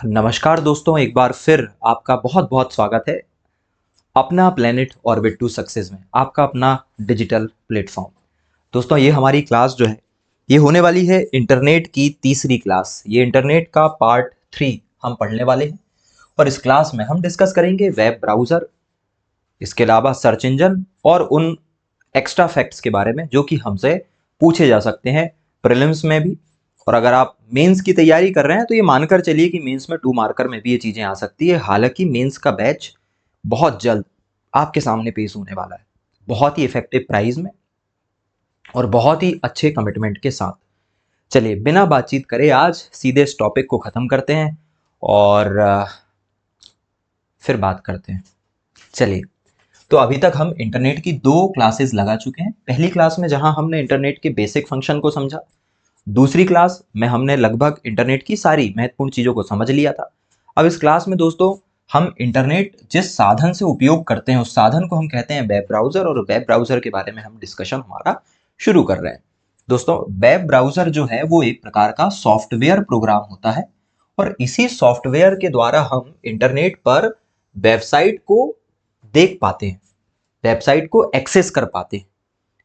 नमस्कार दोस्तों, एक बार फिर आपका बहुत बहुत स्वागत है अपना प्लेनेट ऑर्बिट टू सक्सेस में, आपका अपना डिजिटल प्लेटफॉर्म। दोस्तों, ये हमारी क्लास जो है ये होने वाली है इंटरनेट की तीसरी क्लास। ये इंटरनेट का पार्ट 3 हम पढ़ने वाले हैं और इस क्लास में हम डिस्कस करेंगे वेब ब्राउज़र, इसके अलावा सर्च इंजन और उन एक्स्ट्रा फैक्ट्स के बारे में जो कि हमसे पूछे जा सकते हैं प्रीलिम्स में भी। और अगर आप मेंस की तैयारी कर रहे हैं तो ये मानकर चलिए कि मेंस में 2 मार्कर में भी ये चीज़ें आ सकती है। हालांकि मेंस का बैच बहुत जल्द आपके सामने पेश होने वाला है, बहुत ही इफेक्टिव प्राइस में और बहुत ही अच्छे कमिटमेंट के साथ। चलिए बिना बातचीत करे आज सीधे इस टॉपिक को ख़त्म करते हैं और फिर बात करते हैं। चलिए, तो अभी तक हम इंटरनेट की 2 क्लासेस लगा चुके हैं। पहली क्लास में जहां हमने इंटरनेट के बेसिक फंक्शन को समझा, दूसरी क्लास में हमने लगभग इंटरनेट की सारी महत्वपूर्ण चीज़ों को समझ लिया था। अब इस क्लास में दोस्तों हम इंटरनेट जिस साधन से उपयोग करते हैं उस साधन को हम कहते हैं वेब ब्राउज़र, और वेब ब्राउज़र के बारे में हम डिस्कशन हमारा शुरू कर रहे हैं। दोस्तों, वेब ब्राउज़र जो है वो एक प्रकार का सॉफ्टवेयर प्रोग्राम होता है और इसी सॉफ्टवेयर के द्वारा हम इंटरनेट पर वेबसाइट को देख पाते हैं, वेबसाइट को एक्सेस कर पाते हैं।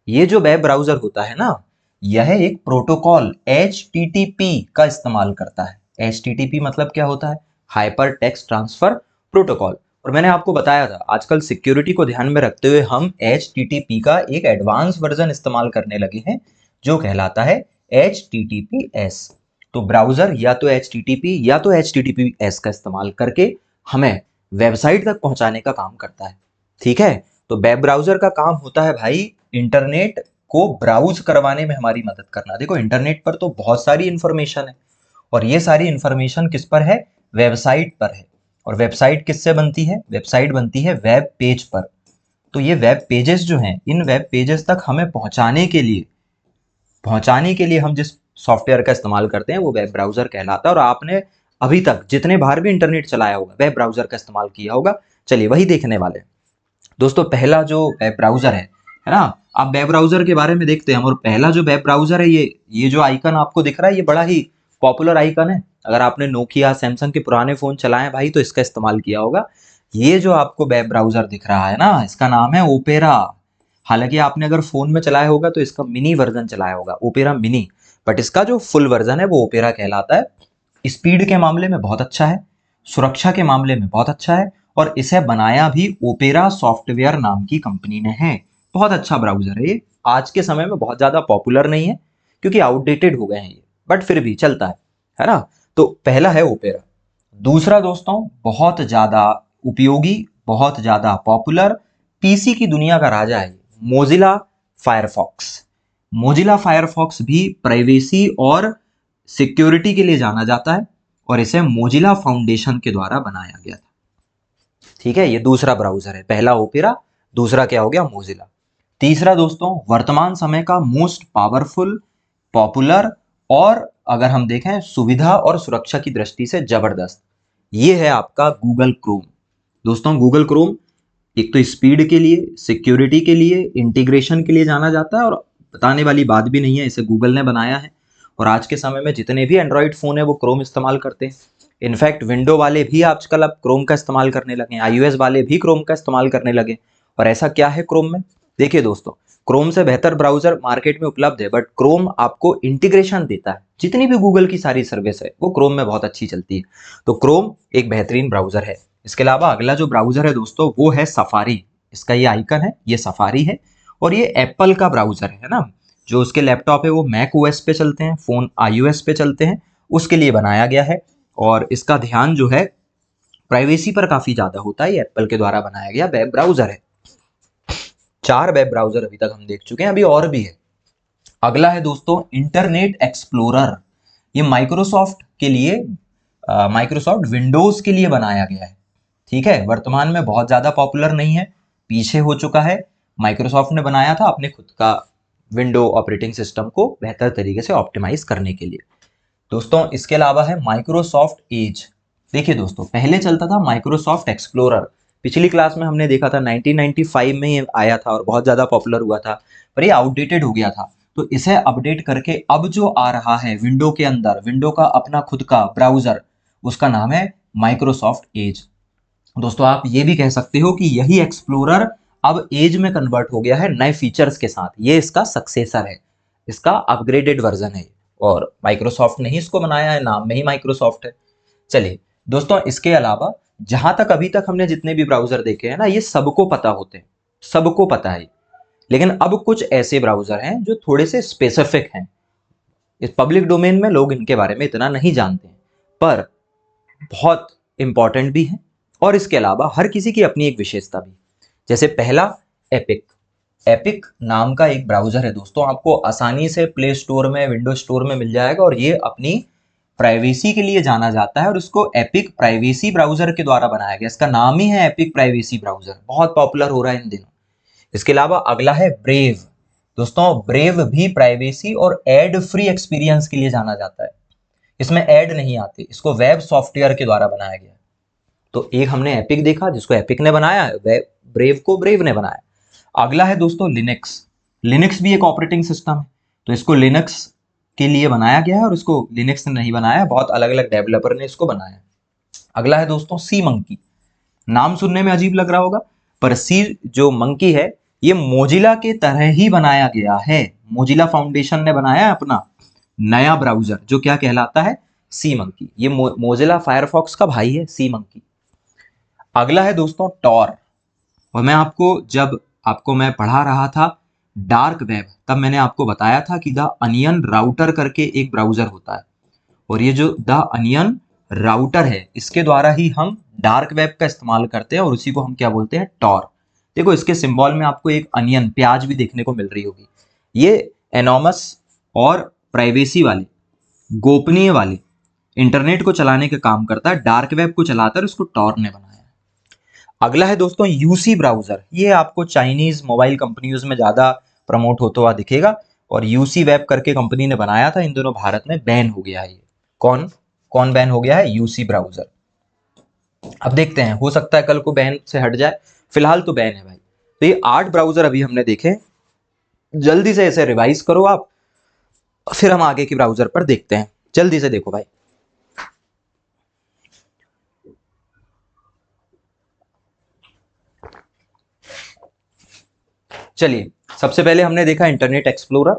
ये जो वेब ब्राउज़र होता है ना, यह एक प्रोटोकॉल HTTP का इस्तेमाल करता है। HTTP मतलब क्या होता है? Hyper text transfer protocol. और मैंने आपको बताया था आजकल सिक्योरिटी को ध्यान में रखते हुए हम HTTP का एक एडवांस वर्जन इस्तेमाल करने लगे हैं जो कहलाता है HTTPS। तो ब्राउज़र या तो HTTP या तो HTTPS का इस्तेमाल करके हमें वेबसाइट तक पहुंचाने का काम करता है। ठीक है, तो वेब ब्राउज़र का काम होता है भाई इंटरनेट को ब्राउज करवाने में हमारी मदद करना। देखो, इंटरनेट पर तो बहुत सारी इंफॉर्मेशन है और ये सारी इंफॉर्मेशन किस पर है? वेबसाइट पर है। और वेबसाइट किससे बनती है? वेबसाइट बनती है वेब पेज पर। तो ये वेब पेजेस जो हैं, इन वेब पेजेस तक हमें पहुंचाने के लिए हम जिस सॉफ्टवेयर का इस्तेमाल करते हैं वो वेब ब्राउज़र कहलाता है। और आपने अभी तक जितने बार भी इंटरनेट चलाया होगा वेब ब्राउज़र का इस्तेमाल किया होगा। चलिए वही देखने वाले हैं। दोस्तों, पहला जो वेब ब्राउज़र है ना, आप वेब ब्राउज़र के बारे में देखते हैं। और पहला जो वेब ब्राउज़र है, ये जो आइकन आपको दिख रहा है, ये बड़ा ही पॉपुलर आइकन है। अगर आपने नोकिया सैमसंग के पुराने फ़ोन चलाए हैं भाई तो इसका इस्तेमाल किया होगा। ये जो आपको वेब ब्राउज़र दिख रहा है ना, इसका नाम है ओपेरा। हालांकि आपने अगर फ़ोन में चलाया होगा तो इसका मिनी वर्जन चलाया होगा, ओपेरा मिनी, बट इसका जो फुल वर्जन है वो ओपेरा कहलाता है। स्पीड के मामले में बहुत अच्छा है, सुरक्षा के मामले में बहुत अच्छा है और इसे बनाया भी ओपेरा सॉफ्टवेयर नाम की कंपनी ने है। बहुत अच्छा ब्राउज़र है ये। आज के समय में बहुत ज़्यादा पॉपुलर नहीं है क्योंकि आउटडेटेड हो गए हैं ये, बट फिर भी चलता है ना। तो पहला है ओपेरा। दूसरा दोस्तों, बहुत ज़्यादा उपयोगी, बहुत ज़्यादा पॉपुलर, पीसी की दुनिया का राजा है मोजिला फायरफॉक्स। मोजिला फायरफॉक्स भी प्राइवेसी और सिक्योरिटी के लिए जाना जाता है और इसे मोजिला फाउंडेशन के द्वारा बनाया गया था। ठीक है, ये दूसरा ब्राउज़र है। पहला ओपेरा, दूसरा क्या हो गया? मोजिला। तीसरा दोस्तों, वर्तमान समय का मोस्ट पावरफुल, पॉपुलर और अगर हम देखें सुविधा और सुरक्षा की दृष्टि से जबरदस्त, ये है आपका गूगल क्रोम। दोस्तों, गूगल क्रोम एक तो स्पीड के लिए, सिक्योरिटी के लिए, इंटीग्रेशन के लिए जाना जाता है और बताने वाली बात भी नहीं है, इसे गूगल ने बनाया है। और आज के समय में जितने भी एंड्रॉयड फ़ोन है वो क्रोम इस्तेमाल करते हैं। इनफैक्ट विंडो वाले भी आजकल अब क्रोम का इस्तेमाल करने लगे हैं, iOS वाले भी क्रोम का इस्तेमाल करने लगे। और ऐसा क्या है क्रोम में? देखिए दोस्तों, क्रोम से बेहतर ब्राउज़र मार्केट में उपलब्ध है, बट क्रोम आपको इंटीग्रेशन देता है। जितनी भी गूगल की सारी सर्विस है वो क्रोम में बहुत अच्छी चलती है। तो क्रोम एक बेहतरीन ब्राउज़र है। इसके अलावा अगला जो ब्राउज़र है दोस्तों वो है सफारी। इसका ये आइकन है, ये सफारी है और ये एप्पल का ब्राउज़र है ना। जो उसके लैपटॉप है वो मैक ओएस पे चलते हैं, फ़ोन iOS पे चलते हैं, उसके लिए बनाया गया है। और इसका ध्यान जो है प्राइवेसी पर काफ़ी ज़्यादा होता है। ये एप्पल के द्वारा बनाया गया वेब ब्राउज़र है। 4 वेब ब्राउज़र अभी तक हम देख चुके हैं, अभी और भी है। अगला है दोस्तों इंटरनेट एक्सप्लोरर। ये माइक्रोसॉफ्ट के लिए, माइक्रोसॉफ्ट विंडोज़ के लिए बनाया गया है। ठीक है, वर्तमान में बहुत ज़्यादा पॉपुलर नहीं है, पीछे हो चुका है। माइक्रोसॉफ्ट ने बनाया था अपने खुद का विंडो ऑपरेटिंग सिस्टम को बेहतर तरीके से ऑप्टिमाइज करने के लिए। दोस्तों, इसके अलावा है माइक्रोसॉफ्ट एज। देखिए दोस्तों, पहले चलता था माइक्रोसॉफ्ट एक्सप्लोरर। पिछली क्लास में हमने देखा था 1995 में ये आया था और बहुत ज़्यादा पॉपुलर हुआ था, पर ये आउटडेटेड हो गया था। तो इसे अपडेट करके अब जो आ रहा है विंडो के अंदर, विंडो का अपना खुद का ब्राउज़र, उसका नाम है माइक्रोसॉफ्ट एज। दोस्तों आप ये भी कह सकते हो कि यही एक्सप्लोरर अब एज में कन्वर्ट हो गया है नए फीचर्स के साथ, ये इसका सक्सेसर है, इसका अपग्रेडेड वर्जन है, और माइक्रोसॉफ्ट ने ही इसको बनाया है, नाम में ही माइक्रोसॉफ्ट है। चलिए दोस्तों, इसके अलावा जहां तक अभी तक हमने जितने भी ब्राउजर देखे हैं ना, ये सबको पता होते हैं, सबको पता है। लेकिन अब कुछ ऐसे ब्राउजर हैं जो थोड़े से स्पेसिफिक हैं, इस पब्लिक डोमेन में लोग इनके बारे में इतना नहीं जानते हैं, पर बहुत इंपॉर्टेंट भी है, और इसके अलावा हर किसी की अपनी एक विशेषता भी। जैसे पहला एपिक। एपिक नाम का एक ब्राउजर है दोस्तों, आपको आसानी से प्ले स्टोर में, विंडो स्टोर में मिल जाएगा, और ये अपनी प्राइवेसी के लिए जाना जाता है, और इसको एपिक प्राइवेसी ब्राउजर के द्वारा बनाया गया, इसका नाम ही है एपिक प्राइवेसी ब्राउजर, बहुत पॉपुलर हो रहा है इन दिनों। इसके अलावा अगला है ब्रेव। दोस्तों ब्रेव भी प्राइवेसी और एड फ्री एक्सपीरियंस के लिए जाना जाता है, इसमें ऐड नहीं आते, इसको वेब सॉफ्टवेयर के द्वारा बनाया गया है। तो एक हमने एपिक देखा जिसको एपिक ने बनाया है, ब्रेव को ब्रेव ने बनाया। अगला है दोस्तों लिनक्स। लिनक्स भी एक ऑपरेटिंग सिस्टम है, तो इसको लिनक्स के लिए बनाया गया है, और इसको लिनक्स ने नहीं बनाया, बहुत अलग अलग डेवलपर ने इसको बनाया। अगला है दोस्तों सी मंकी। नाम सुनने में अजीब लग रहा होगा, पर सी जो मंकी है, ये मोजिला के तरह ही बनाया गया है, मोजिला फाउंडेशन ने बनाया है अपना नया ब्राउजर जो क्या कहलाता है, सी मंकी। ये मोजिला फायरफॉक्स का भाई है सी मंकी। अगला है दोस्तों टॉर, और मैं आपको मैं पढ़ा रहा था डार्क वेब, तब मैंने आपको बताया था कि द अनियन राउटर करके एक ब्राउजर होता है, और ये जो द अनियन राउटर है, इसके द्वारा ही हम डार्क वेब का इस्तेमाल करते हैं, और उसी को हम क्या बोलते हैं, टॉर। देखो इसके सिंबल में आपको एक अनियन, प्याज भी देखने को मिल रही होगी। ये एनॉमस और प्राइवेसी वाले, गोपनीय वाले इंटरनेट को चलाने का काम करता है, डार्क वेब को चलाता है, उसको टॉर ने बनाया। अगला है दोस्तों यूसी ब्राउजर। ये आपको चाइनीज मोबाइल कंपनियों में ज्यादा प्रमोट होता हुआ दिखेगा, और यूसी वेब करके कंपनी ने बनाया था, इन दोनों भारत में बैन हो गया है। ये कौन कौन बैन हो गया है, यूसी ब्राउजर। अब देखते हैं, हो सकता है कल को बैन से हट जाए, फिलहाल तो बैन है भाई। तो ये 8 ब्राउजर अभी हमने देखे, जल्दी से इसे रिवाइज करो आप, फिर हम आगे के ब्राउजर पर देखते हैं। जल्दी से देखो भाई। चलिए, सबसे पहले हमने देखा इंटरनेट एक्सप्लोरर,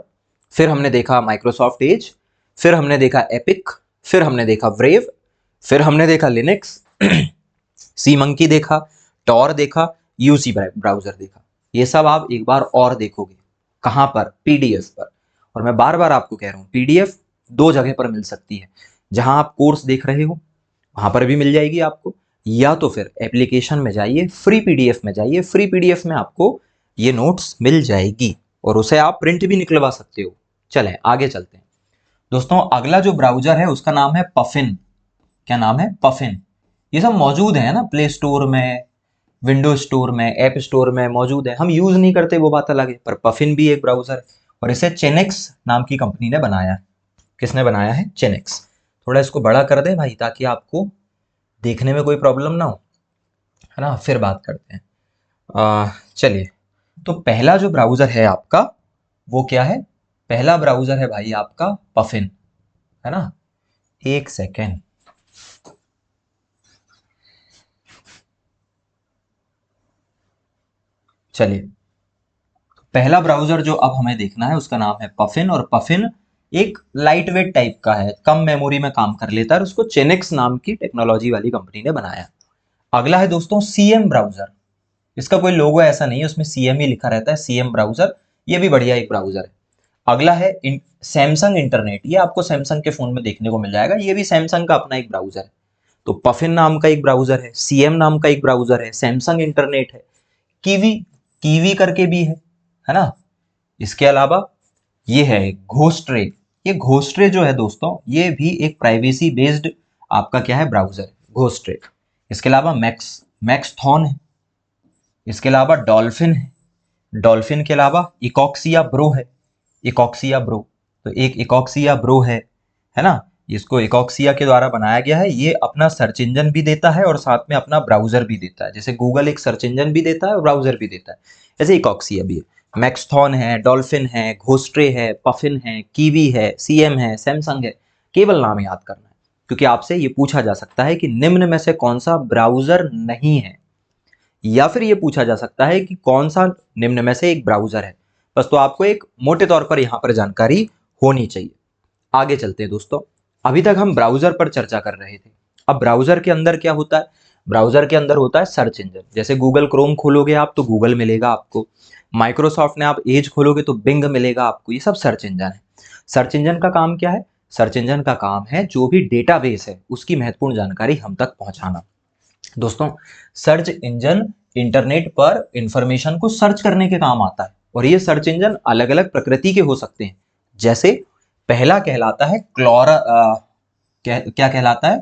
फिर हमने देखा माइक्रोसॉफ्ट एज, फिर हमने देखा एपिक, फिर हमने देखा ब्रेव, फिर हमने देखा लिनक्स, सी मंकी देखा, टॉर देखा, यूसी ब्राउजर देखा। ये सब आप एक बार और देखोगे, कहां पर, पीडीएफ पर। और मैं बार बार आपको कह रहा हूं, पीडीएफ 2 जगह पर मिल सकती है, जहां आप कोर्स देख रहे हो वहां पर भी मिल जाएगी आपको, या तो फिर एप्लीकेशन में जाइए, फ्री पीडीएफ में जाइए, फ्री पीडीएफ में आपको ये नोट्स मिल जाएगी, और उसे आप प्रिंट भी निकलवा सकते हो। चलें आगे चलते हैं दोस्तों। अगला जो ब्राउजर है उसका नाम है पफिन। क्या नाम है, पफिन। ये सब मौजूद है ना प्ले स्टोर में, विंडो स्टोर में, ऐप स्टोर में मौजूद है, हम यूज नहीं करते वो बात अलग है, पर पफिन भी एक ब्राउजर है, और इसे चेनेक्स नाम की कंपनी ने बनाया है। किसने बनाया है, चेनेक्स। थोड़ा इसको बड़ा कर दे भाई, ताकि आपको देखने में कोई प्रॉब्लम ना हो, है ना, फिर बात करते हैं। चलिए, तो पहला जो ब्राउजर है आपका वो क्या है, पहला ब्राउजर है भाई आपका पफिन, है ना। एक सेकेंड, चलिए, पहला ब्राउजर जो अब हमें देखना है उसका नाम है पफिन, और पफिन एक लाइट वेट टाइप का है, कम मेमोरी में काम कर लेता है, और उसको चेनेक्स नाम की टेक्नोलॉजी वाली कंपनी ने बनाया। अगला है दोस्तों सीएम ब्राउजर। इसका कोई लोगो ऐसा नहीं है, उसमें सीएम ही लिखा रहता है, सीएम ब्राउजर। ये भी बढ़िया एक ब्राउजर है। अगला है सैमसंग इंटरनेट। ये आपको सैमसंग के फोन में देखने को मिल जाएगा, ये भी सैमसंग का अपना एक ब्राउजर है। तो पफिन नाम का एक ब्राउजर है, सीएम नाम का एक ब्राउजर है, सैमसंग इंटरनेट है, कीवी कीवी करके भी है ना। इसके अलावा ये है घोस्ट्रे। ये घोस्ट्रे जो है दोस्तों, ये भी एक प्राइवेसी बेस्ड आपका क्या है, ब्राउजर है, घोस्ट्रे। इसके अलावा मैक्सथॉन है। इसके अलावा डॉल्फिन है। डॉल्फिन के अलावा इकॉक्सिया ब्रो है, इकॉक्सिया ब्रो। तो एक इकॉक्सिया ब्रो है ना। इसको इकॉक्सिया के द्वारा बनाया गया है। ये अपना सर्च इंजन भी देता है और साथ में अपना ब्राउजर भी देता है, जैसे गूगल एक सर्च इंजन भी देता है और ब्राउजर भी देता है, ऐसे इकॉक्सिया भी है। मैक्सथॉन है, डॉल्फिन है, घोस्ट्रे है, पफिन है, कीवी है, सीएम है, सैमसंग है, केवल नाम याद करना है। क्योंकि आपसे ये पूछा जा सकता है कि निम्न में से कौन सा ब्राउजर नहीं है, या फिर ये पूछा जा सकता है कि कौन सा निम्न में से एक ब्राउजर है। बस तो आपको एक मोटे तौर पर यहाँ पर जानकारी होनी चाहिए। आगे चलते हैं दोस्तों। अभी तक हम ब्राउजर पर चर्चा कर रहे थे। अब ब्राउजर के अंदर क्या होता है? ब्राउजर के अंदर होता है सर्च इंजन। जैसे गूगल क्रोम खोलोगे आप तो गूगल मिलेगा आपको, माइक्रोसॉफ्ट ने आप एज खोलोगे तो बिंग मिलेगा आपको। ये सब सर्च इंजन है। सर्च इंजन का काम क्या है? सर्च इंजन का काम है जो भी डेटाबेस है उसकी महत्वपूर्ण जानकारी हम तक पहुंचाना। दोस्तों, सर्च इंजन इंटरनेट पर इंफॉर्मेशन को सर्च करने के काम आता है, और ये सर्च इंजन अलग अलग प्रकृति के हो सकते हैं। जैसे पहला कहलाता है क्या कहलाता है?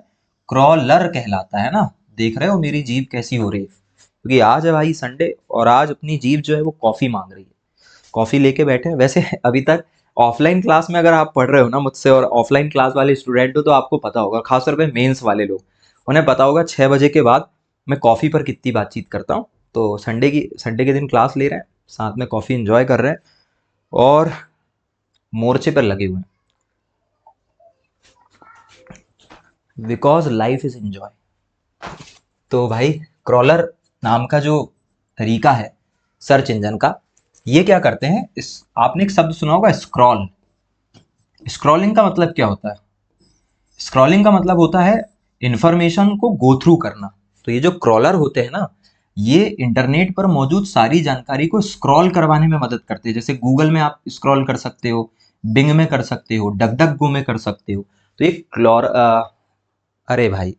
क्रॉलर कहलाता है ना। देख रहे हो मेरी जीभ कैसी हो रही है, क्योंकि आज है भाई संडे और आज अपनी जीभ जो है वो कॉफी मांग रही है। कॉफी लेके बैठे हैं। वैसे अभी तक ऑफलाइन क्लास में अगर आप पढ़ रहे हो ना मुझसे, और ऑफलाइन क्लास वाले स्टूडेंट हो, तो आपको पता होगा, खासतौर पे मेंस वाले लोग, उन्हें पता होगा 6 बजे के बाद मैं कॉफ़ी पर कितनी बातचीत करता हूँ। तो संडे के दिन क्लास ले रहे हैं, साथ में कॉफ़ी एंजॉय कर रहे हैं और मोर्चे पर लगे हुए हैं, बिकॉज लाइफ इज एंजॉय। तो भाई, क्रॉलर नाम का जो तरीका है सर्च इंजन का, ये क्या करते हैं, आपने एक शब्द सुना होगा, स्क्रॉल। स्क्रॉलिंग का मतलब क्या होता है? स्क्रॉलिंग का मतलब होता है इंफॉर्मेशन को गो थ्रू करना। तो ये जो क्रॉलर होते हैं ना, ये इंटरनेट पर मौजूद सारी जानकारी को स्क्रॉल करवाने में मदद करते हैं। जैसे गूगल में आप स्क्रॉल कर सकते हो, बिंग में कर सकते हो, डक डक गो में कर सकते हो। तो ये अरे भाई,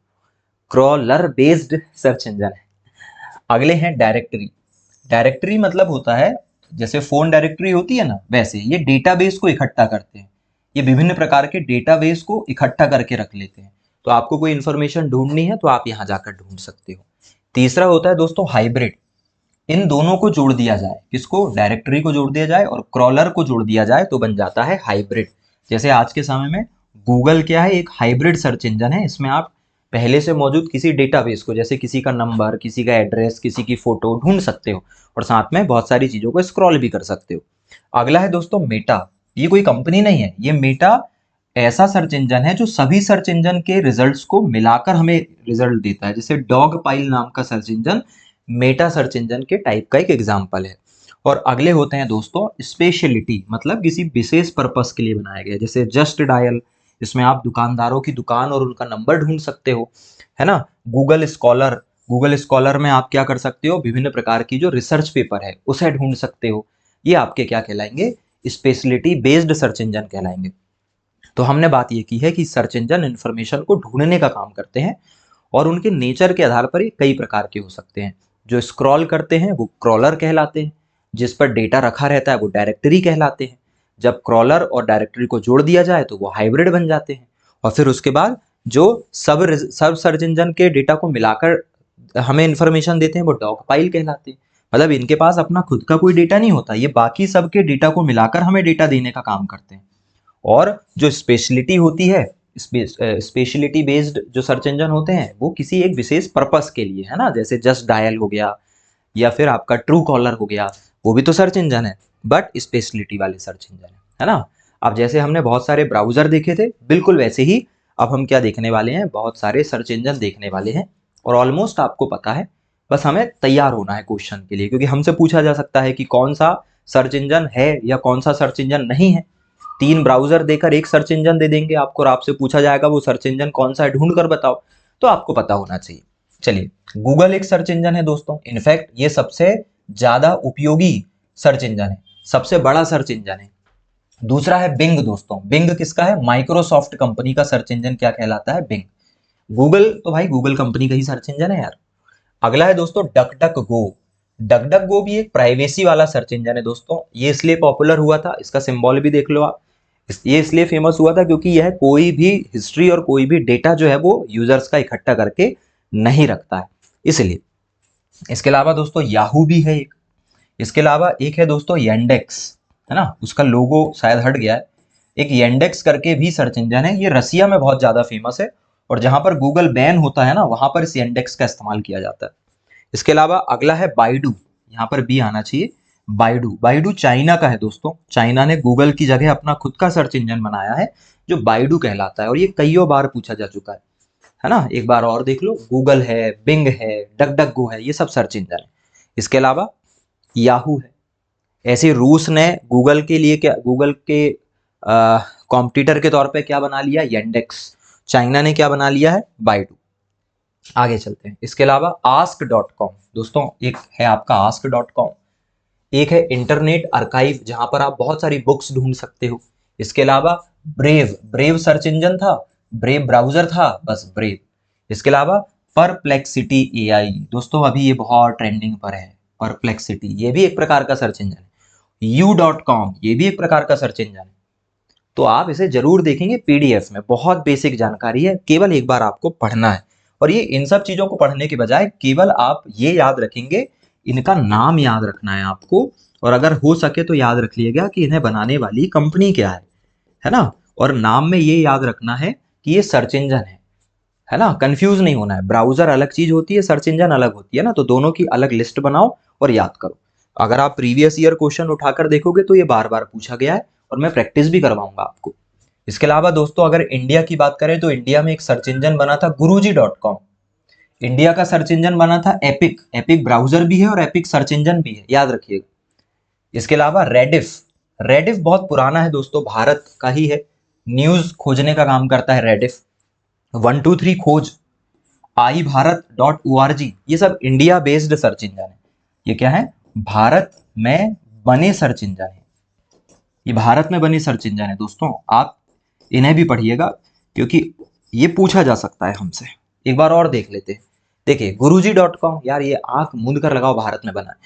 क्रॉलर बेस्ड सर्च इंजन है। अगले हैं डायरेक्टरी। डायरेक्टरी मतलब होता है, जैसे फोन डायरेक्टरी होती है ना, वैसे ये डेटाबेस को इकट्ठा करते हैं। ये विभिन्न प्रकार के डेटाबेस को इकट्ठा करके रख लेते हैं। तो आपको कोई इंफॉर्मेशन ढूंढनी है तो आप यहाँ जाकर ढूंढ सकते हो। तीसरा होता है दोस्तों हाइब्रिड। इन दोनों को जोड़ दिया जाए, किसको? डायरेक्टरी को जोड़ दिया जाए और क्रॉलर को जोड़ दिया जाए तो बन जाता है हाइब्रिड। जैसे आज के समय में गूगल क्या है? एक हाइब्रिड सर्च इंजन है। इसमें आप पहले से मौजूद किसी डेटाबेस को, जैसे किसी का नंबर, किसी का एड्रेस, किसी की फोटो ढूंढ सकते हो, और साथ में बहुत सारी चीजों को स्क्रॉल भी कर सकते हो। अगला है दोस्तों मेटा। ये कोई कंपनी नहीं है, ये मेटा ऐसा सर्च इंजन है जो सभी सर्च इंजन के रिजल्ट्स को मिलाकर हमें रिजल्ट देता है। जैसे डॉग पाइल नाम का search engine Meta search engine के टाइप का एक एग्जाम्पल है। और अगले होते हैं दोस्तों स्पेशलिटी, मतलब किसी विशेष पर्पस के लिए बनाया गया। जैसे जस्ट डायल, इसमें आप दुकानदारों की दुकान और उनका नंबर ढूंढ सकते हो, है ना। गूगल स्कॉलर, गूगल स्कॉलर में आप क्या कर सकते हो? विभिन्न प्रकार की जो रिसर्च पेपर है उसे ढूंढ सकते हो। ये आपके क्या कहलाएंगे? स्पेशलिटी बेस्ड सर्च इंजन कहलाएंगे। तो हमने बात ये की है कि सर्च इंजन इंफॉर्मेशन को ढूंढने का काम करते हैं, और उनके नेचर के आधार पर ये कई प्रकार के हो सकते हैं। जो स्क्रॉल करते हैं वो क्रॉलर कहलाते हैं, जिस पर डेटा रखा रहता है वो डायरेक्टरी कहलाते हैं। जब क्रॉलर और डायरेक्टरी को जोड़ दिया जाए तो वो हाइब्रिड बन जाते हैं। और फिर उसके बाद जो सब सर्च इंजन के डेटा को मिलाकर हमें इंफॉर्मेशन देते हैं वो डॉग पाइल कहलाते हैं। मतलब इनके पास अपना खुद का कोई डेटा नहीं होता, ये बाकी सबके डेटा को मिलाकर हमें डेटा देने का काम करते हैं। और जो स्पेशलिटी होती है, स्पेशलिटी बेस्ड जो सर्च इंजन होते हैं वो किसी एक विशेष पर्पस के लिए, है ना। जैसे जस्ट डायल हो गया, या फिर आपका ट्रू कॉलर हो गया, वो भी तो सर्च इंजन है, बट स्पेशलिटी वाले सर्च इंजन है ना। अब जैसे हमने बहुत सारे ब्राउजर देखे थे, बिल्कुल वैसे ही अब हम क्या देखने वाले हैं? बहुत सारे सर्च इंजन देखने वाले हैं। और ऑलमोस्ट आपको पता है, बस हमें तैयार होना है क्वेश्चन के लिए, क्योंकि हमसे पूछा जा सकता है कि कौन सा सर्च इंजन है या कौन सा सर्च इंजन नहीं है। 3 ब्राउजर देकर एक सर्च इंजन दे देंगे आपको, और आपसे पूछा जाएगा वो सर्च इंजन कौन सा है, ढूंढ कर बताओ। तो आपको पता होना चाहिए। चलिए, गूगल एक सर्च इंजन है दोस्तों। इनफैक्ट ये सबसे ज्यादा उपयोगी सर्च इंजन है, सबसे बड़ा सर्च इंजन है। दूसरा है बिंग दोस्तों। बिंग किसका है? माइक्रोसॉफ्ट कंपनी का सर्च इंजन क्या कहलाता है? बिंग। गूगल तो भाई गूगल कंपनी का ही सर्च इंजन है यार। अगला है दोस्तों डक डक गो। डक डक गो भी एक प्राइवेसी वाला सर्च इंजन है दोस्तों। ये इसलिए पॉपुलर हुआ था, इसका सिंबल भी देख लो आप। ये इसलिए फेमस हुआ था क्योंकि यह कोई भी हिस्ट्री और कोई भी डेटा जो है वो यूजर्स का इकट्ठा करके नहीं रखता है, इसलिए। इसके अलावा दोस्तों याहू भी है एक। इसके अलावा एक है दोस्तों येंडेक्स, है ना। उसका लोगो शायद हट गया है। एक येंडेक्स करके भी सर्च इंजन है, ये रसिया में बहुत ज्यादा फेमस है, और जहां पर गूगल बैन होता है ना, वहां पर इस येंडेक्स का इस्तेमाल किया जाता है। इसके अलावा अगला है बाइडू, यहाँ पर भी आना चाहिए। बाइडू, बाइडू चाइना का है दोस्तों। चाइना ने गूगल की जगह अपना खुद का सर्च इंजन बनाया है जो बाइडू कहलाता है, और ये कईयों बार पूछा जा चुका है ना। एक बार और देख लो, गूगल है, बिंग है, डक डक गो है, ये सब सर्च इंजन है। इसके अलावा याहू है। ऐसे रूस ने गूगल के लिए क्या, गूगल के कॉम्पिटिटर के तौर पे क्या बना लिया, येंडेक्स। चाइना ने क्या बना लिया है, बाइडू। आगे चलते हैं। इसके अलावा ask.com दोस्तों, एक है आपका ask.com, एक है इंटरनेट आर्काइव जहां पर आप बहुत सारी बुक्स ढूंढ सकते हो। इसके अलावा ब्रेव, ब्रेव सर्च इंजन था, ब्रेव ब्राउजर था, बस ब्रेव। इसके अलावा परप्लेक्सिटी एआई दोस्तों, अभी ये बहुत ट्रेंडिंग पर है। परप्लेक्सिटी ये भी एक प्रकार का सर्च इंजन है। u.com ये भी एक प्रकार का सर्च इंजन है। तो आप इसे जरूर देखेंगे, पीडीएफ में बहुत बेसिक जानकारी है, केवल एक बार आपको पढ़ना है। और ये इन सब चीजों को पढ़ने के बजाय केवल आप ये याद रखेंगे, इनका नाम याद रखना है आपको, और अगर हो सके तो याद रख लिएगा कि इन्हें बनाने वाली कंपनी क्या है ना। और नाम में ये याद रखना है कि ये सर्च इंजन है ना। कंफ्यूज नहीं होना है, ब्राउजर अलग चीज होती है, सर्च इंजन अलग होती है ना, तो दोनों की अलग लिस्ट बनाओ और याद करो। अगर आप प्रीवियस ईयर क्वेश्चन उठाकर देखोगे तो ये बार बार पूछा गया है, और मैं प्रैक्टिस भी करवाऊंगा आपको। इसके अलावा दोस्तों, अगर इंडिया की बात करें तो इंडिया में एक सर्च इंजन बना था guruji.com। इंडिया का सर्च इंजन बना था एपिक, एपिक ब्राउजर भी है और एपिक सर्च इंजन भी है, याद रखिएगा। इसके अलावा रेडिफ, रेडिफ बहुत पुराना है दोस्तों, भारत का ही है, न्यूज खोजने का काम करता है रेडिफ। 123 खोज, iBharat.org, ये सब इंडिया बेस्ड सर्च इंजन है। ये क्या है, भारत में बने सर्च इंजन है। ये भारत में बने सर्च इंजन है दोस्तों, आप इन्हें भी पढ़िएगा क्योंकि ये पूछा जा सकता है हमसे। एक बार और देख लेते हैं। देखिए guruji.com, यार ये आंख मूंद कर लगाओ, भारत में बना है।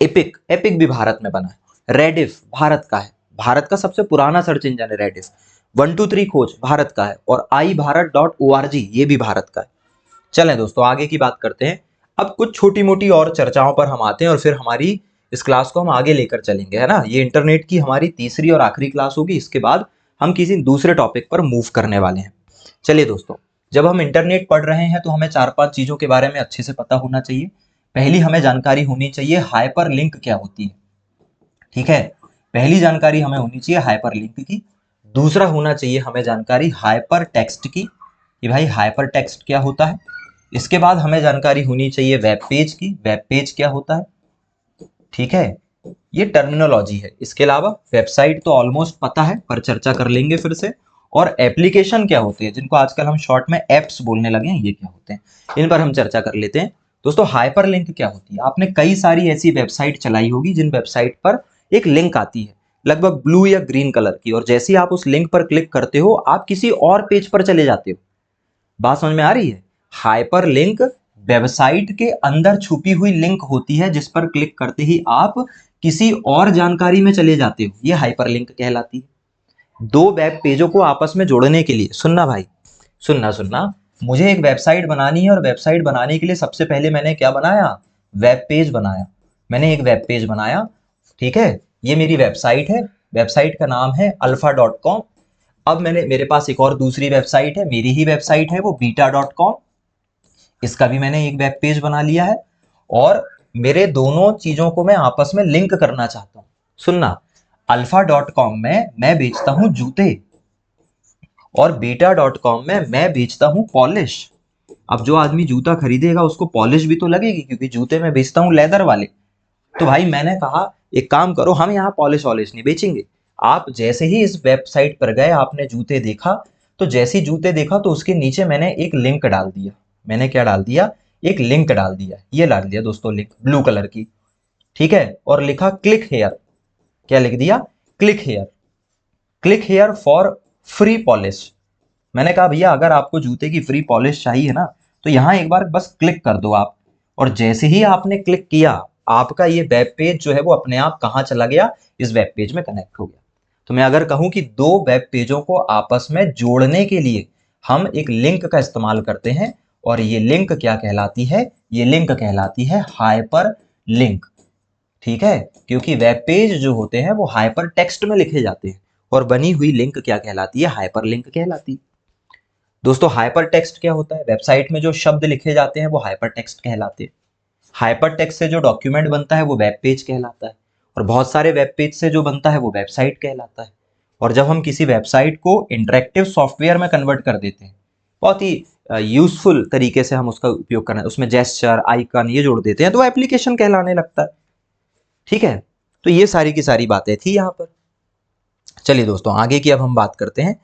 एपिक, एपिक भी भारत में बना है। रेडिफ भारत का है, भारत का सबसे पुराना सर्च इंजन है रेडिफ। 123 खोज भारत का है, और iBharat.org ये भी भारत का है। चलें दोस्तों, आगे की बात करते हैं। अब कुछ छोटी मोटी और चर्चाओं पर हम आते हैं, और फिर हमारी इस क्लास को हम आगे लेकर चलेंगे, है ना। ये इंटरनेट की हमारी तीसरी और आखिरी क्लास होगी, इसके बाद हम किसी दूसरे टॉपिक पर मूव करने वाले हैं। चलिए दोस्तों, जब हम इंटरनेट पढ़ रहे हैं तो हमें 4-5 चीजों के बारे में अच्छे से पता होना चाहिए। पहली हमें जानकारी होनी चाहिए हाइपर लिंक क्या होती है, ठीक है। पहली जानकारी हमें होनी चाहिए हाइपर लिंक की। दूसरा होना चाहिए हमें जानकारी हाइपर टेक्स्ट की, कि भाई हाइपर टेक्स्ट क्या होता है। इसके बाद हमें जानकारी होनी चाहिए वेब पेज की, वेब पेज क्या होता है, ठीक है। ये टर्मिनोलॉजी है। इसके अलावा वेबसाइट तो ऑलमोस्ट पता है, पर चर्चा कर लेंगे फिर से। और एप्लीकेशन क्या होते हैं, जिनको आजकल हम शॉर्ट में एप्स बोलने लगे हैं, ये क्या होते हैं, इन पर हम चर्चा कर लेते हैं। दोस्तों हाइपर लिंक क्या होती है, आपने कई सारी ऐसी वेबसाइट चलाई होगी जिन वेबसाइट पर एक लिंक आती है, लगभग ब्लू या ग्रीन कलर की, और जैसे ही आप उस लिंक पर क्लिक करते हो आप किसी और पेज पर चले जाते हो। बात समझ में आ रही है। हाइपर लिंक वेबसाइट के अंदर छुपी हुई लिंक होती है, जिस पर क्लिक करते ही आप किसी और जानकारी में चले जाते हो, ये हाइपर लिंक कहलाती है। दो वेब पेजों को आपस में जोड़ने के लिए, सुनना भाई, सुनना सुनना, मुझे एक वेबसाइट बनानी है, और वेबसाइट बनाने के लिए सबसे पहले मैंने क्या बनाया, वेब पेज बनाया। मैंने एक वेब पेज बनाया, ठीक है, ये मेरी वेबसाइट है, वेबसाइट का नाम है alpha.com। अब मेरे पास एक और दूसरी वेबसाइट है, मेरी ही वेबसाइट है, वो beta.com, इसका भी मैंने एक वेब पेज बना लिया है। और मेरे दोनों चीजों को मैं आपस में लिंक करना चाहता हूं। सुनना, alpha.com में मैं बेचता हूं जूते, और beta.com में मैं बेचता हूं पॉलिश। अब जो आदमी जूता खरीदेगा उसको पॉलिश भी तो लगेगी, क्योंकि जूते में बेचता हूं लेदर वाले। तो भाई मैंने कहा एक काम करो, हम यहाँ पॉलिश वॉलिश नहीं बेचेंगे। आप जैसे ही इस वेबसाइट पर गए, आपने जूते देखा, तो जैसे ही जूते देखा तो उसके नीचे मैंने एक लिंक डाल दिया। मैंने क्या डाल दिया, एक लिंक डाल दिया, ये डाल दिया दोस्तों लिंक, ब्लू कलर की, ठीक है। और लिखा क्लिक हेयर, क्या लिख दिया, click here, click here for free polish. मैंने कहा भैया अगर आपको जूते की फ्री पॉलिश चाहिए ना, तो यहाँ एक बार बस क्लिक कर दो आप। और जैसे ही आपने क्लिक किया, आपका ये वेब पेज जो है वो अपने आप कहाँ चला गया, इस वेब पेज में कनेक्ट हो गया। तो मैं अगर कहूँ कि दो वेब पेजों को आपस में जोड़ने के लिए हम एक लिंक का इस्तेमाल करते हैं, और ये लिंक क्या कहलाती है, ये लिंक कहलाती है हाइपर लिंक, ठीक है। क्योंकि वेब पेज जो होते हैं वो हाइपर टेक्स्ट में लिखे जाते हैं, और बनी हुई लिंक क्या कहलाती है, हाइपर लिंक कहलाती है। दोस्तों हाइपर टेक्स्ट क्या होता है, वेबसाइट में जो शब्द लिखे जाते हैं वो हाइपर टेक्स्ट कहलाते हैं। हाइपर टेक्स्ट से जो डॉक्यूमेंट बनता है वो वेब पेज कहलाता है, और बहुत सारे वेब पेज से जो बनता है वो वेबसाइट कहलाता है। और जब हम किसी वेबसाइट को इंटरेक्टिव सॉफ्टवेयर में कन्वर्ट कर देते हैं, बहुत ही यूजफुल तरीके से हम उसका उपयोग करना है, उसमें जेस्चर आइकन ये जोड़ देते हैं, तो वो एप्लीकेशन कहलाने लगता है। ठीक है, तो ये सारी की सारी बातें थी यहाँ पर। चलिए दोस्तों, आगे की अब हम बात करते हैं।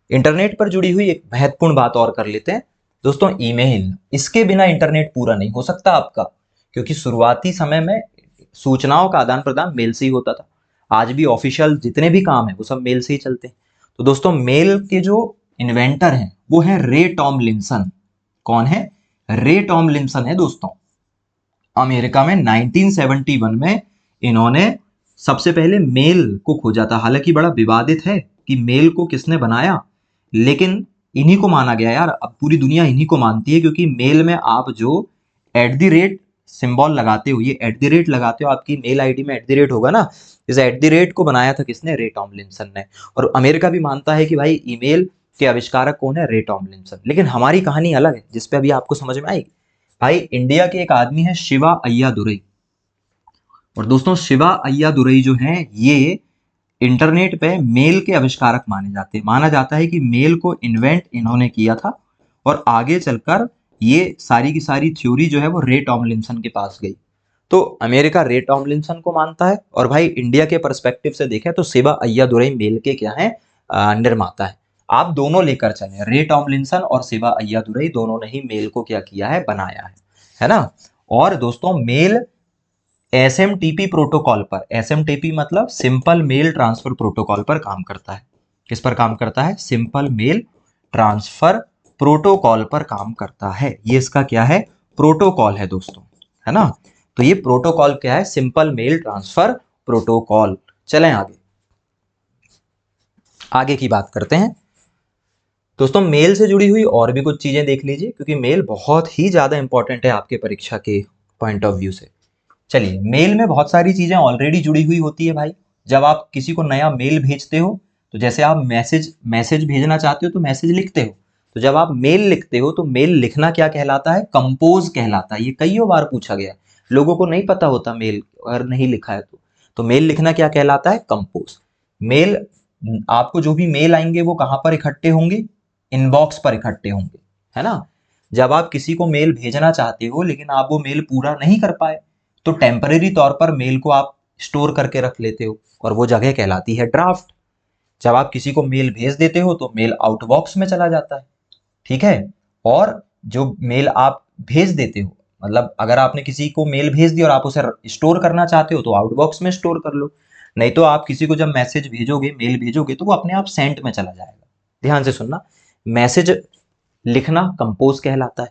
इंटरनेट पर जुड़ी हुई एक महत्वपूर्ण बात और कर लेते हैं दोस्तों, ईमेल। इसके बिना इंटरनेट पूरा नहीं हो सकता आपका, क्योंकि शुरुआती समय में सूचनाओं का आदान प्रदान मेल से ही होता था। आज भी ऑफिशियल जितने भी काम है वो सब मेल से ही चलते हैं। तो दोस्तों, मेल के जो इन्वेंटर हैं वो है रे टॉमलिंसन। कौन है? रे टॉमलिंसन है दोस्तों। अमेरिका में 1971 में इन्होंने सबसे पहले मेल को खोजा था। हालांकि बड़ा विवादित है कि मेल को किसने बनाया, लेकिन इन्हीं को माना गया यार। अब पूरी दुनिया इन्हीं को मानती है, क्योंकि मेल में आप जो @ सिंबल लगाते हो, ये @ लगाते हो, आपकी मेल आईडी में @ होगा ना, इस @ को बनाया था किसने? रे टॉमलिंसन ने। और अमेरिका भी मानता है कि भाई ईमेल के आविष्कारक कौन है? रे टॉमलिंसन। लेकिन हमारी कहानी अलग है, जिसपे अभी आपको समझ में आएगी। भाई, इंडिया के एक आदमी है शिवा अय्यादुरई। और दोस्तों, शिवा अय्यादुरई जो है, ये इंटरनेट पे मेल के आविष्कारक माने जाते हैं। माना जाता है कि मेल को इन्वेंट इन्होंने किया था, और आगे चलकर ये सारी की सारी थ्योरी जो है वो रे टॉमलिंसन के पास गई। तो अमेरिका रे टॉमलिंसन को मानता है, और भाई इंडिया के पर्सपेक्टिव से देखें तो शिवा अय्यादुरई मेल के क्या है? निर्माता है। आप दोनों लेकर चले, रे टॉमलिंसन और शिवा अय्यादुरई दोनों ने ही मेल को क्या किया है? बनाया है ना। और दोस्तों, मेल एसएमटीपी प्रोटोकॉल पर, एसएमटीपी मतलब सिंपल मेल ट्रांसफर प्रोटोकॉल पर काम करता है। किस पर काम करता है? सिंपल मेल ट्रांसफर प्रोटोकॉल पर काम करता है। ये इसका क्या है? प्रोटोकॉल है दोस्तों, है ना। तो ये प्रोटोकॉल क्या है? Simple mail transfer protocol. चलें आगे, आगे की बात करते हैं दोस्तों। मेल से जुड़ी हुई और भी कुछ चीजें देख लीजिए, क्योंकि मेल बहुत ही ज्यादा इंपॉर्टेंट है आपके परीक्षा के पॉइंट ऑफ व्यू से। चलिए, मेल में बहुत सारी चीजें ऑलरेडी जुड़ी हुई होती है भाई। जब आप किसी को नया मेल भेजते हो, तो जैसे आप मैसेज भेजना चाहते हो तो मैसेज लिखते हो। तो जब आप मेल लिखते हो तो मेल लिखना क्या कहलाता है? कंपोज कहलाता है। ये कईयों बार पूछा गया, लोगों को नहीं पता होता मेल अगर नहीं लिखा है तो मेल लिखना क्या कहलाता है? कंपोज। मेल, आपको जो भी मेल आएंगे वो कहां पर इकट्ठे होंगे? इनबॉक्स पर इकट्ठे होंगे, है ना। जब आप किसी को मेल भेजना चाहते हो लेकिन आप वो मेल पूरा नहीं कर पाए, तो टेम्परेरी तौर पर मेल को आप स्टोर करके रख लेते हो, और वो जगह कहलाती है ड्राफ्ट। जब आप किसी को मेल भेज देते हो तो मेल आउटबॉक्स में चला जाता है। ठीक है। और जो मेल आप भेज देते हो, मतलब अगर आपने किसी को मेल भेज दिया और आप उसे स्टोर करना चाहते हो तो आउटबॉक्स में स्टोर कर लो। नहीं तो आप किसी को जब मैसेज भेजोगे, मेल भेजोगे, तो वो अपने आप सेंट में चला जाएगा। ध्यान से सुनना, मैसेज लिखना कंपोज कहलाता है।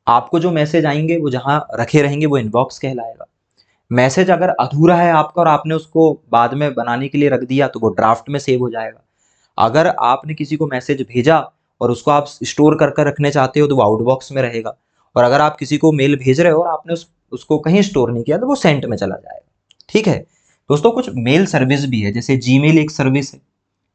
आपको जो मैसेज आएंगे वो जहां रखे रहेंगे वो इनबॉक्स कहलाएगा। मैसेज अगर अधूरा है आपका और आपने उसको बाद में बनाने के लिए रख दिया तो वो ड्राफ्ट में सेव हो जाएगा। अगर आपने किसी को मैसेज भेजा और उसको आप स्टोर कर कर रखने चाहते हो तो वो आउटबॉक्स में रहेगा। और अगर आप किसी को मेल भेज रहे हो और आपने उसको कहीं स्टोर नहीं किया तो वो सेंट में चला जाएगा। ठीक है दोस्तों, कुछ मेल सर्विस भी है, जैसे जीमेल एक सर्विस है,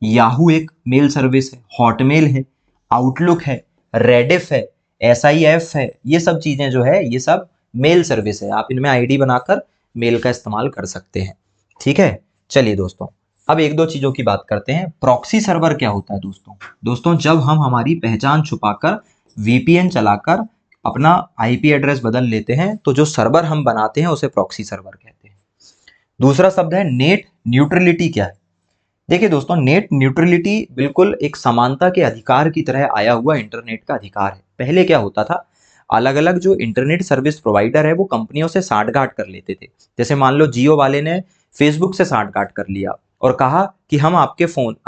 याहू एक मेल सर्विस है, हॉटमेल है, आउटलुक है, रेडिफ है, SIF है। ये सब चीजें जो है ये सब मेल सर्विस है। आप इनमें आईडी बनाकर मेल का इस्तेमाल कर सकते हैं। ठीक है। चलिए दोस्तों, अब एक दो चीजों की बात करते हैं। प्रॉक्सी सर्वर क्या होता है दोस्तों? दोस्तों, जब हम हमारी पहचान छुपाकर VPN चलाकर अपना IP एड्रेस बदल लेते हैं तो जो सर्वर हम बनाते हैं उसे प्रॉक्सी सर्वर कहते हैं। दूसरा शब्द है नेट न्यूट्रलिटी। क्या है? देखिए दोस्तों, नेट न्यूट्रलिटी बिल्कुल एक समानता के अधिकार की तरह आया हुआ इंटरनेट का अधिकार है। पहले क्या होता था, अलग अलग जो इंटरनेट सर्विस प्रोवाइडर है वो कंपनियों से साठगांठ कर लेते थे। जैसे मान लो जियो वाले ने फेसबुक से साठगांठ कर लिया और कहा कि हम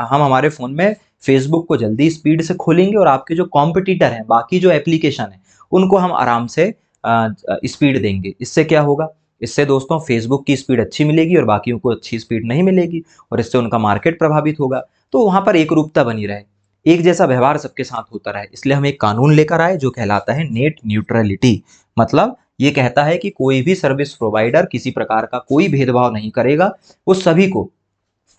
हमारे फोन में फेसबुक को जल्दी स्पीड से खोलेंगे और आपके जो कॉम्पिटिटर हैं, बाकी जो एप्लीकेशन है, उनको हम आराम से स्पीड देंगे। इससे क्या होगा? इससे दोस्तों फेसबुक की स्पीड अच्छी मिलेगी और बाकियों को अच्छी स्पीड नहीं मिलेगी, और इससे उनका मार्केट प्रभावित होगा। तो वहां पर एक रूपता बनी रहे, एक जैसा व्यवहार सबके साथ होता रहे, इसलिए हम एक कानून लेकर आए जो कहलाता है नेट न्यूट्रलिटी। मतलब ये कहता है कि कोई भी सर्विस प्रोवाइडर किसी प्रकार का कोई भेदभाव नहीं करेगा, वो सभी को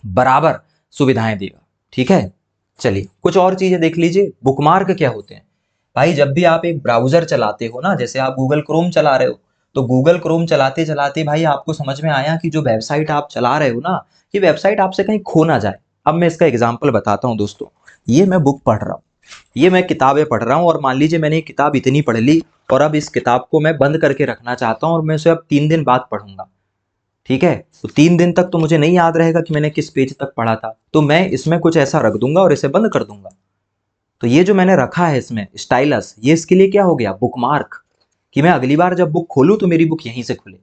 बराबर सुविधाएं देगा। ठीक है। चलिए कुछ और चीजें देख लीजिए। बुकमार्क क्या होते हैं? भाई, जब भी आप एक ब्राउजर चलाते हो ना, जैसे आप गूगल क्रोम चला रहे हो, तो गूगल क्रोम चलाते चलाते भाई आपको समझ में आया कि जो वेबसाइट आप चला रहे हो ना, ये वेबसाइट आपसे कहीं खो ना जाए। अब मैं इसका एग्जाम्पल बताता हूँ दोस्तों। ये मैं बुक पढ़ रहा हूँ, ये मैं किताबें पढ़ रहा हूँ, और मान लीजिए मैंने ये किताब इतनी पढ़ ली और अब इस किताब को मैं बंद करके रखना चाहता हूँ और मैं उसे अब 3 दिन बाद पढ़ूंगा। ठीक है, तो 3 दिन तक तो मुझे नहीं याद रहेगा कि मैंने किस पेज तक पढ़ा था, तो मैं इसमें कुछ ऐसा रख दूंगा और इसे बंद कर दूंगा। तो ये जो मैंने रखा है इसमें स्टाइलस, ये इसके लिए क्या हो गया, बुकमार्क, कि मैं अगली बार जब बुक खोलूं तो मेरी बुक यहीं से खुले।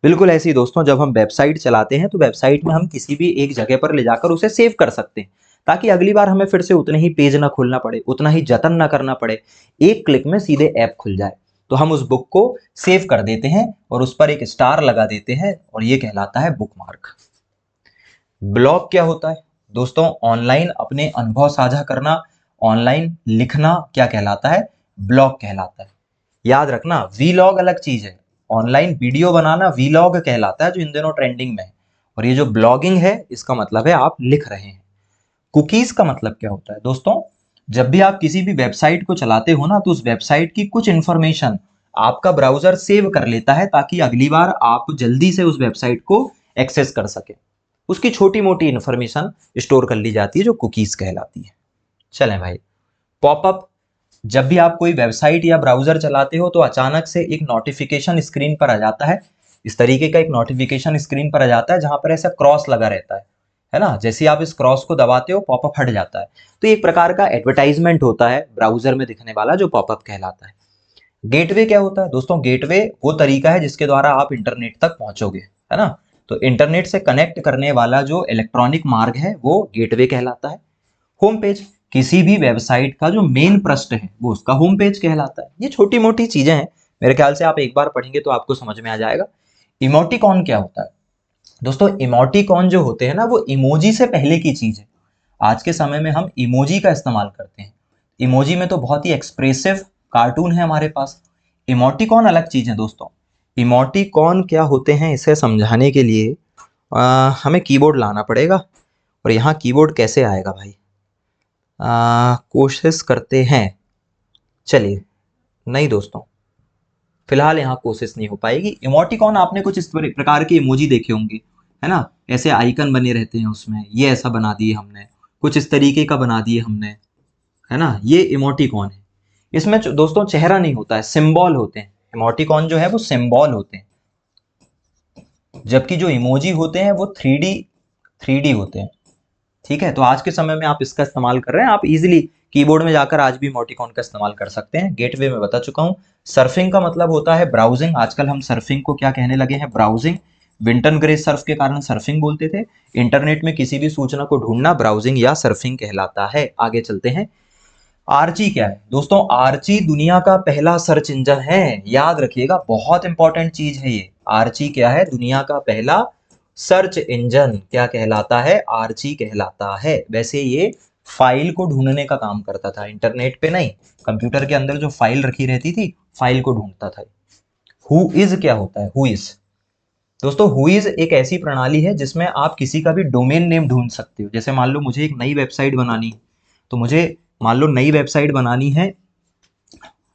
बिल्कुल ऐसे ही दोस्तों, जब हम वेबसाइट चलाते हैं तो वेबसाइट में हम किसी भी एक जगह पर ले जाकर उसे सेव कर सकते हैं, ताकि अगली बार हमें फिर से उतने ही पेज ना खोलना पड़े, उतना ही जतन ना करना पड़े, एक क्लिक में सीधे ऐप खुल जाए। तो हम उस बुक को सेव कर देते हैं और उस पर एक स्टार लगा देते हैं, और ये कहलाता है बुकमार्क। ब्लॉग क्या होता है दोस्तों, ऑनलाइन अपने अनुभव साझा करना, ऑनलाइन लिखना क्या कहलाता है, ब्लॉग कहलाता है। याद रखना, वीलॉग अलग चीज है, ऑनलाइन वीडियो बनाना वीलॉग कहलाता है जो इन दिनों ट्रेंडिंग में है, और ये जो ब्लॉगिंग है इसका मतलब है आप लिख रहे हैं। कुकीज का मतलब क्या होता है दोस्तों, जब भी आप किसी भी वेबसाइट को चलाते हो ना, तो उस वेबसाइट की कुछ इंफॉर्मेशन आपका ब्राउजर सेव कर लेता है, ताकि अगली बार आप जल्दी से उस वेबसाइट को एक्सेस कर सके। उसकी छोटी मोटी इंफॉर्मेशन स्टोर कर ली जाती है जो कुकीज कहलाती है। चलें भाई, पॉपअप, जब भी आप कोई वेबसाइट या ब्राउजर चलाते हो तो अचानक से एक नोटिफिकेशन स्क्रीन पर आ जाता है। इस तरीके का एक नोटिफिकेशन स्क्रीन पर आ जाता है जहां पर ऐसा क्रॉस लगा रहता है ना। जैसे आप इस क्रॉस को दबाते हो पॉपअप हट जाता है। तो एक प्रकार का एडवर्टाइजमेंट होता है ब्राउजर में दिखने वाला, जो पॉपअप कहलाता है। गेटवे क्या होता है दोस्तों, गेटवे वो तरीका है जिसके द्वारा आप इंटरनेट तक पहुंचोगे, है ना। तो इंटरनेट से कनेक्ट करने वाला जो इलेक्ट्रॉनिक मार्ग है वो गेटवे कहलाता है। होम पेज, किसी भी वेबसाइट का जो मेन पृष्ठ है वो उसका होम पेज कहलाता है। ये छोटी मोटी चीजें हैं, मेरे ख्याल से आप एक बार पढ़ेंगे तो आपको समझ में आ जाएगा। इमोटिकॉन क्या होता है दोस्तों, इमोटिकॉन जो होते हैं ना, वो इमोजी से पहले की चीज है। आज के समय में हम इमोजी का इस्तेमाल करते हैं। इमोजी में तो बहुत ही एक्सप्रेसिव कार्टून है हमारे पास। इमोटिकॉन अलग चीज है दोस्तों। इमोटिकॉन क्या होते हैं, इसे समझाने के लिए हमें कीबोर्ड लाना पड़ेगा। और यहाँ कीबोर्ड कैसे आएगा भाई, कोशिश करते हैं। चलिए, नहीं दोस्तों, फिलहाल यहाँ कोशिश नहीं हो पाएगी। इमोटिकॉन आपने कुछ इस प्रकार के इमोजी देखे होंगे, है ना, ऐसे आइकन बने रहते हैं उसमें, ये ऐसा बना दिए हमने, कुछ इस तरीके का बना दिए हमने, है ना, ये इमोटिकॉन है। इसमें दोस्तों चेहरा नहीं होता है, सिंबल होते हैं। इमोटिकॉन जो है वो सिंबल होते हैं, जबकि जो इमोजी होते हैं वो 3D होते हैं। ठीक है, तो आज के समय में आप इसका इस्तेमाल कर रहे हैं, आप इजीली कीबोर्ड में जाकर आज भी इमोटिकॉन का इस्तेमाल कर सकते हैं। गेटवे में बता चुका हूं। सर्फिंग का मतलब होता है ब्राउजिंग। आजकल हम सर्फिंग को क्या कहने लगे हैं, ब्राउजिंग। विंटन ग्रेस सर्फ के कारण सर्फिंग बोलते थे। इंटरनेट में किसी भी सूचना को ढूंढना ब्राउजिंग या सर्फिंग कहलाता है। आगे चलते हैं। आर्ची क्या है दोस्तों, आर्ची दुनिया का पहला सर्च इंजन है। याद रखिएगा, बहुत इंपॉर्टेंट चीज है ये। आर्ची क्या है, दुनिया का पहला सर्च इंजन क्या कहलाता है, आर्ची कहलाता है। वैसे ये फाइल को ढूंढने का काम करता था, इंटरनेट पे नहीं। कंप्यूटर के अंदर जो फाइल रखी रहती थी, फाइल को ढूंढता था। हु इज क्या होता है, हु इज दोस्तों, हु इज एक ऐसी प्रणाली है जिसमें आप किसी का भी डोमेन नेम ढूंढ सकते हो। जैसे मान लो मुझे एक नई वेबसाइट बनानी है, तो मुझे मान लो नई वेबसाइट बनानी है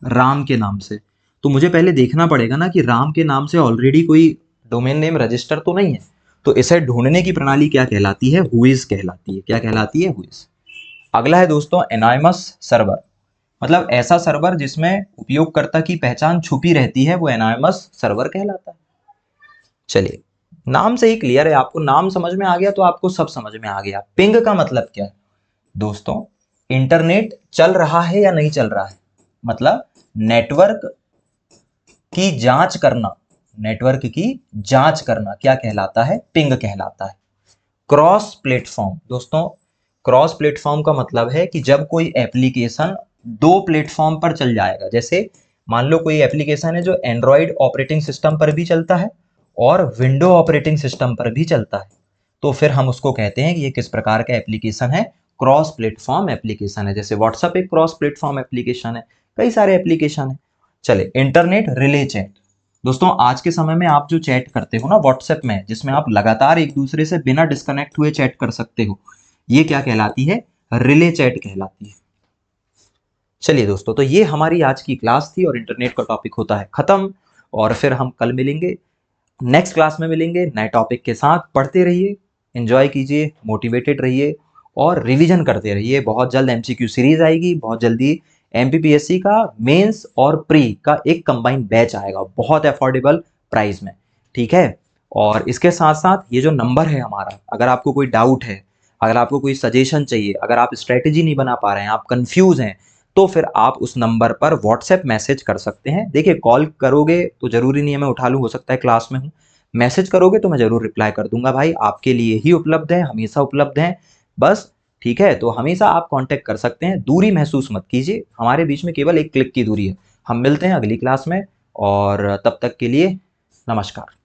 राम के नाम से, तो मुझे पहले देखना पड़ेगा ना कि राम के नाम से ऑलरेडी कोई डोमेन नेम रजिस्टर तो नहीं है। तो इसे ढूंढने की प्रणाली क्या कहलाती है, हुइज कहलाती है। क्या कहलाती है, हुइज। अगला है दोस्तों एनॉनिमस सर्वर, मतलब ऐसा सर्वर जिसमें उपयोगकर्ता की पहचान छुपी रहती है, वो एनॉनिमस सर्वर कहलाता है। चलिए, नाम से ही क्लियर है, आपको नाम समझ में आ गया तो आपको सब समझ में आ गया। पिंग का मतलब क्या है दोस्तों, इंटरनेट चल रहा है या नहीं चल रहा है, मतलब नेटवर्क की जांच करना। नेटवर्क की जांच करना क्या कहलाता है, पिंग कहलाता है। क्रॉस प्लेटफॉर्म दोस्तों, क्रॉस प्लेटफॉर्म का मतलब है कि जब कोई एप्लीकेशन दो प्लेटफॉर्म पर चल जाएगा। जैसे मान लो कोई एप्लीकेशन है जो एंड्रॉयड ऑपरेटिंग सिस्टम पर भी चलता है और विंडो ऑपरेटिंग सिस्टम पर भी चलता है, तो फिर हम उसको कहते हैं कि ये किस प्रकार का एप्लीकेशन है, क्रॉस प्लेटफॉर्म एप्लीकेशन है। जैसे व्हाट्सएप एक क्रॉस प्लेटफॉर्म एप्लीकेशन है, कई सारे एप्लीकेशन है। चले, इंटरनेट रिले चैट दोस्तों, आज के समय में आप जो चैट करते हो ना व्हाट्सएप में, जिसमें आप लगातार एक दूसरे से बिना डिस्कनेक्ट हुए चैट कर सकते हो, ये क्या कहलाती है, रिले चैट कहलाती है। चलिए दोस्तों, तो ये हमारी आज की क्लास थी और इंटरनेट का टॉपिक होता है खत्म। और फिर हम कल मिलेंगे, नेक्स्ट क्लास में मिलेंगे नए टॉपिक के साथ। पढ़ते रहिए, एंजॉय कीजिए, मोटिवेटेड रहिए और रिवीजन करते रहिए। बहुत जल्द एमसीक्यू सीरीज आएगी, बहुत जल्दी एमपीपीएससी का मेंस और प्री का एक कंबाइंड बैच आएगा बहुत अफोर्डेबल प्राइस में, ठीक है। और इसके साथ साथ ये जो नंबर है हमारा, अगर आपको कोई डाउट है, अगर आपको कोई सजेशन चाहिए, अगर आप स्ट्रेटेजी नहीं बना पा रहे हैं, आप कंफ्यूज हैं, तो फिर आप उस नंबर पर व्हाट्सएप मैसेज कर सकते हैं। देखिए, कॉल करोगे तो ज़रूरी नहीं है मैं उठा लूँ, हो सकता है क्लास में हूँ। मैसेज करोगे तो मैं ज़रूर रिप्लाई कर दूंगा भाई, आपके लिए ही उपलब्ध है, हमेशा उपलब्ध है बस, ठीक है। तो हमेशा आप कांटेक्ट कर सकते हैं, दूरी महसूस मत कीजिए, हमारे बीच में केवल एक क्लिक की दूरी है। हम मिलते हैं अगली क्लास में, और तब तक के लिए नमस्कार।